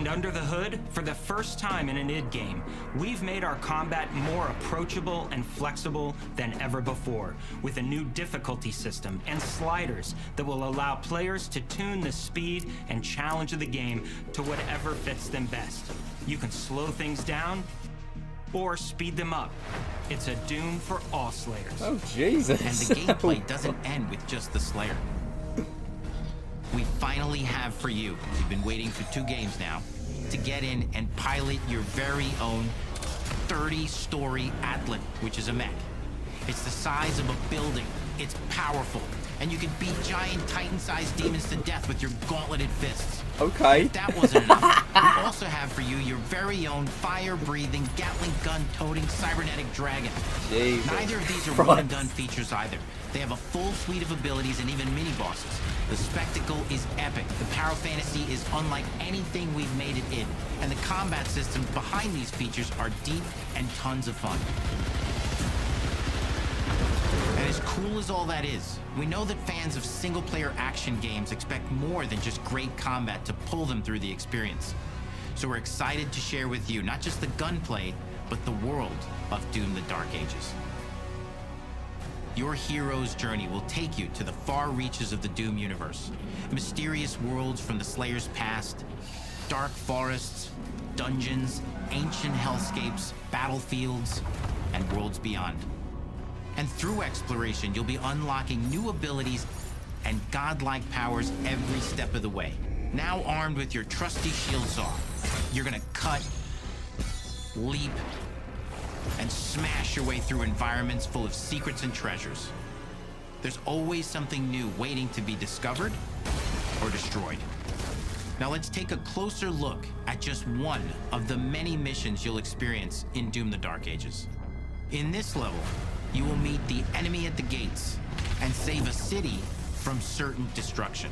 Under the hood, for the first time in an id game, we've made our combat more approachable and flexible than ever before, with a new difficulty system and sliders that will allow players to tune the speed and challenge of the game to whatever fits them best. You can slow things down or speed them up. It's a Doom for all Slayers. Oh, Jesus. And the gameplay doesn't end with just the Slayer. We finally have for you, you've been waiting for 2 games now, to get in and pilot your very own 30-story Atlan, which is a mech. It's the size of a building, it's powerful, and you can beat giant Titan-sized demons to death with your gauntleted fists. Okay. If that wasn't enough, we also have for you your very own fire-breathing, Gatling gun-toting cybernetic dragon. Jesus Neither of these are Christ. one-and-done features either. They have a full suite of abilities and even mini-bosses. The spectacle is epic. The Power Fantasy is unlike anything we've made it in. And the combat systems behind these features are deep and tons of fun. And as cool as all that is, we know that fans of single-player action games expect more than just great combat to pull them through the experience. So we're excited to share with you not just the gunplay, but the world of Doom: The Dark Ages. Your hero's journey will take you to the far reaches of the Doom universe. Mysterious worlds from the Slayer's past, dark forests, dungeons, ancient hellscapes, battlefields, and worlds beyond. And through exploration, you'll be unlocking new abilities and godlike powers every step of the way. Now armed with your trusty shield saw, you're gonna cut, leap, and smash your way through environments full of secrets and treasures. There's always something new waiting to be discovered or destroyed. Now let's take a closer look at just one of the many missions you'll experience in Doom: The Dark Ages. In this level, you will meet the enemy at the gates and save a city from certain destruction.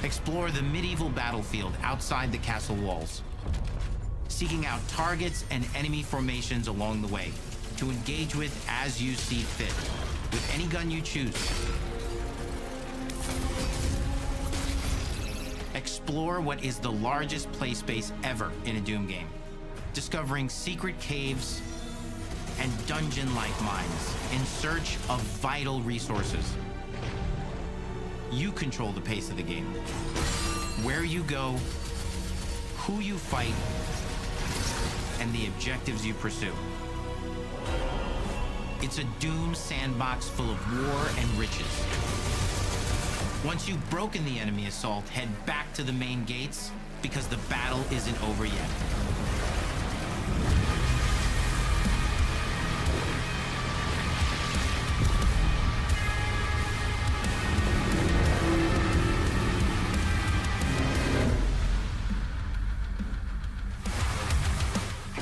Explore the medieval battlefield outside the castle walls, seeking out targets and enemy formations along the way to engage with as you see fit, with any gun you choose. Explore what is the largest play space ever in a Doom game. discovering secret caves and dungeon-like mines in search of vital resources. You control the pace of the game. Where you go, who you fight, and the objectives you pursue. It's a Doom sandbox full of war and riches. Once you've broken the enemy assault, head back to the main gates, because the battle isn't over yet.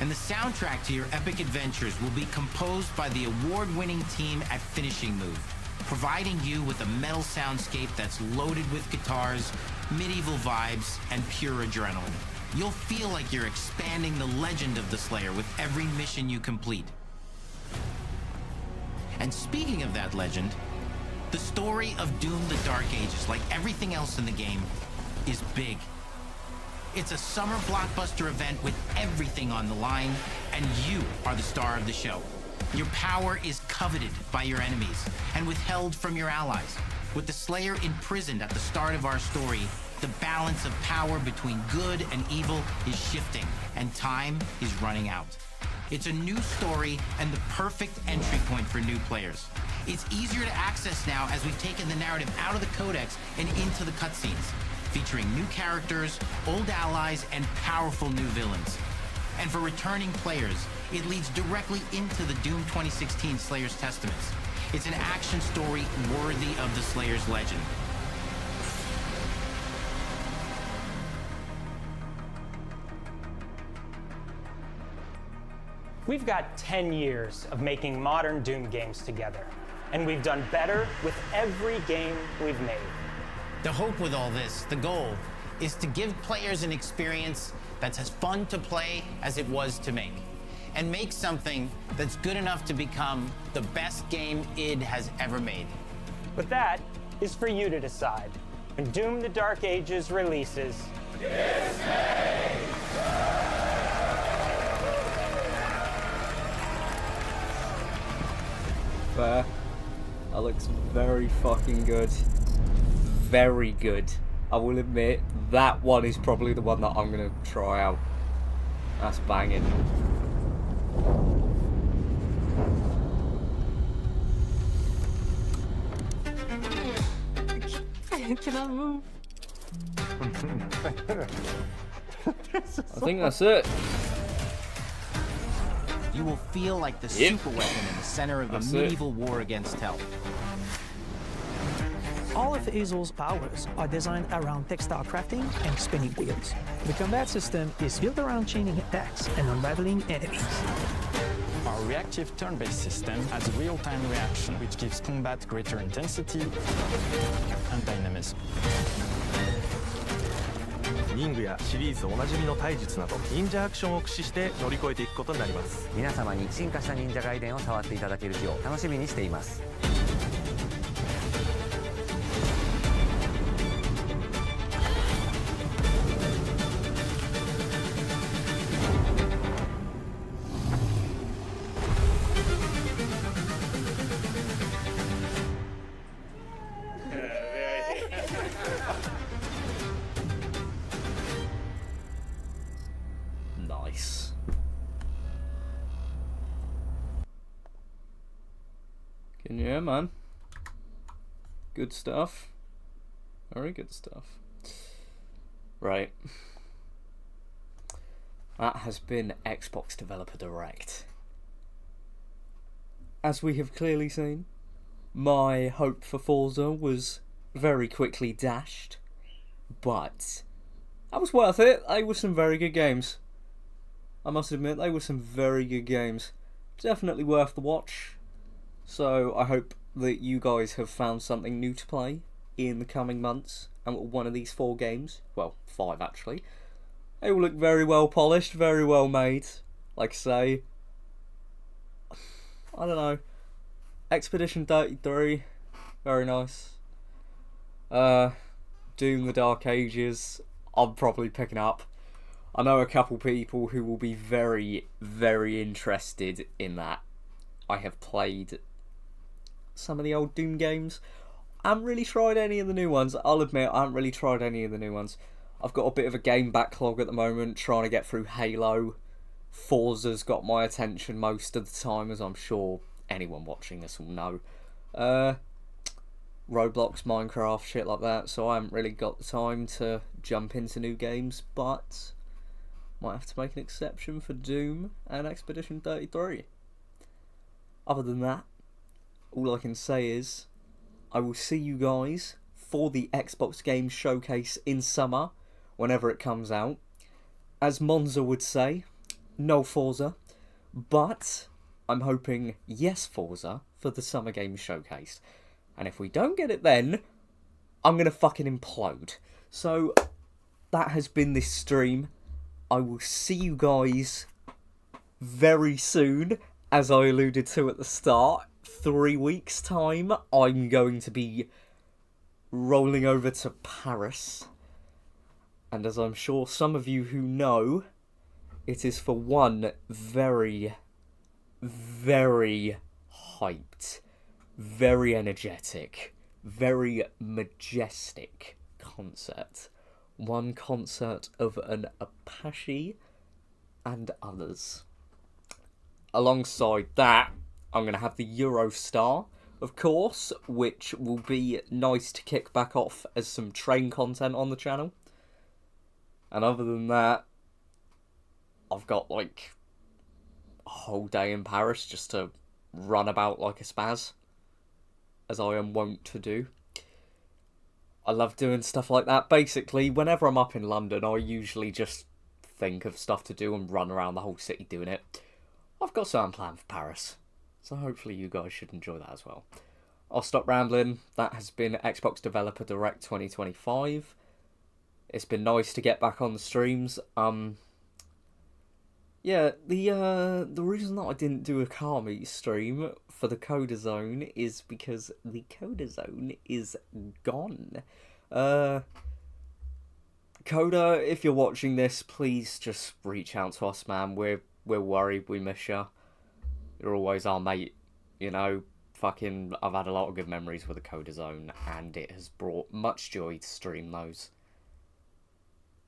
And the soundtrack to your epic adventures will be composed by the award-winning team at Finishing Move, providing you with a metal soundscape that's loaded with guitars, medieval vibes, and pure adrenaline. You'll feel like you're expanding the legend of the Slayer with every mission you complete. And speaking of that legend, the story of Doom: The Dark Ages, like everything else in the game, is big. It's a summer blockbuster event with everything on the line, and you are the star of the show. Your power is coveted by your enemies and withheld from your allies. With the Slayer imprisoned at the start of our story, the balance of power between good and evil is shifting, and time is running out. It's a new story and the perfect entry point for new players. It's easier to access now as we've taken the narrative out of the codex and into the cutscenes, featuring new characters, old allies, and powerful new villains. And for returning players, it leads directly into the Doom 2016 Slayer's Testaments. It's an action story worthy of the Slayer's legend. We've got 10 years of making modern Doom games together, and we've done better with every game we've made. The hope with all this, the goal, is to give players an experience that's as fun to play as it was to make, and make something that's good enough to become the best game id has ever made. But that is for you to decide. When Doom: The Dark Ages releases, Fair. That looks very fucking good. Very good. I will admit, that one is probably the one that I'm going to try out. That's banging. Can I move? I think that's it. You will feel like the Yep. super weapon in the center of That's a it. medieval war against hell. All of Hazel's powers are designed around textile crafting and spinning wheels. The combat system is built around chaining attacks and unraveling enemies. Our reactive turn-based system has real-time reaction, which gives combat greater intensity and dynamism. 忍具やシリーズおなじみの体術など忍者アクションを駆使して乗り越えていくことになります。皆様に進化した忍者ガイデンを触っていただける日を楽しみにしています。Nice. Yeah, man. Good stuff. Very good stuff. Right. That has been Xbox Developer Direct. As we have clearly seen, my hope for Forza was very quickly dashed, but that was worth it. They were some very good games. I must admit, they were some very good games. Definitely worth the watch. So I hope that you guys have found something new to play in the coming months. And one of these 4 games, well, 5 actually, they all look very well polished, very well made. Like I say, I don't know, Expedition 33, very nice. Doom: The Dark Ages, I'm probably picking up. I know a couple people who will be very, very interested in that. I have played some of the old Doom games. I haven't really tried any of the new ones. I'll admit, I haven't really tried any of the new ones. I've got a bit of a game backlog at the moment, trying to get through Halo. Forza's got my attention most of the time, as I'm sure anyone watching this will know. Roblox, Minecraft, shit like that, so I haven't really got the time to jump into new games, but might have to make an exception for Doom and Expedition 33. Other than that, all I can say is I will see you guys for the Xbox Games Showcase in summer, whenever it comes out. As Monza would say, no Forza, but I'm hoping yes Forza for the Summer Games Showcase. And if we don't get it then, I'm going to fucking implode. So, that has been this stream. I will see you guys very soon, as I alluded to at the start. 3 weeks' time, I'm going to be rolling over to Paris. And as I'm sure some of you who know, it is for one very, very hyped, very energetic, very majestic concert. One concert of an Apache and others. Alongside that, I'm going to have the Eurostar, of course, which will be nice to kick back off as some train content on the channel. And other than that, I've got like a whole day in Paris just to run about like a spaz, as I am wont to do. I love doing stuff like that. Basically, whenever I'm up in London, I usually just think of stuff to do and run around the whole city doing it. I've got something planned for Paris, so hopefully you guys should enjoy that as well. I'll stop rambling. That has been Xbox Developer Direct 2025. It's been nice to get back on the streams. Yeah, the reason that I didn't do a car meet stream for the Coda Zone is because the Coda Zone is gone. Coda, if you're watching this, please just reach out to us, man. We're worried, we miss you. You're always our mate, you know. Fucking, I've had a lot of good memories with the Coda Zone, and it has brought much joy to stream those.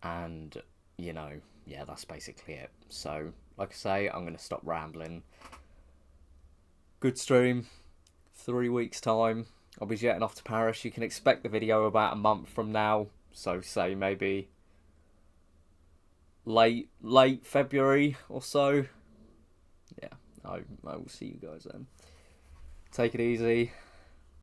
And, you know, yeah, that's basically it. So, like I say, I'm going to stop rambling. Good stream. 3 weeks' time. I'll be jetting off to Paris. You can expect the video about a month from now. So, say maybe late February or so. Yeah, I will see you guys then. Take it easy.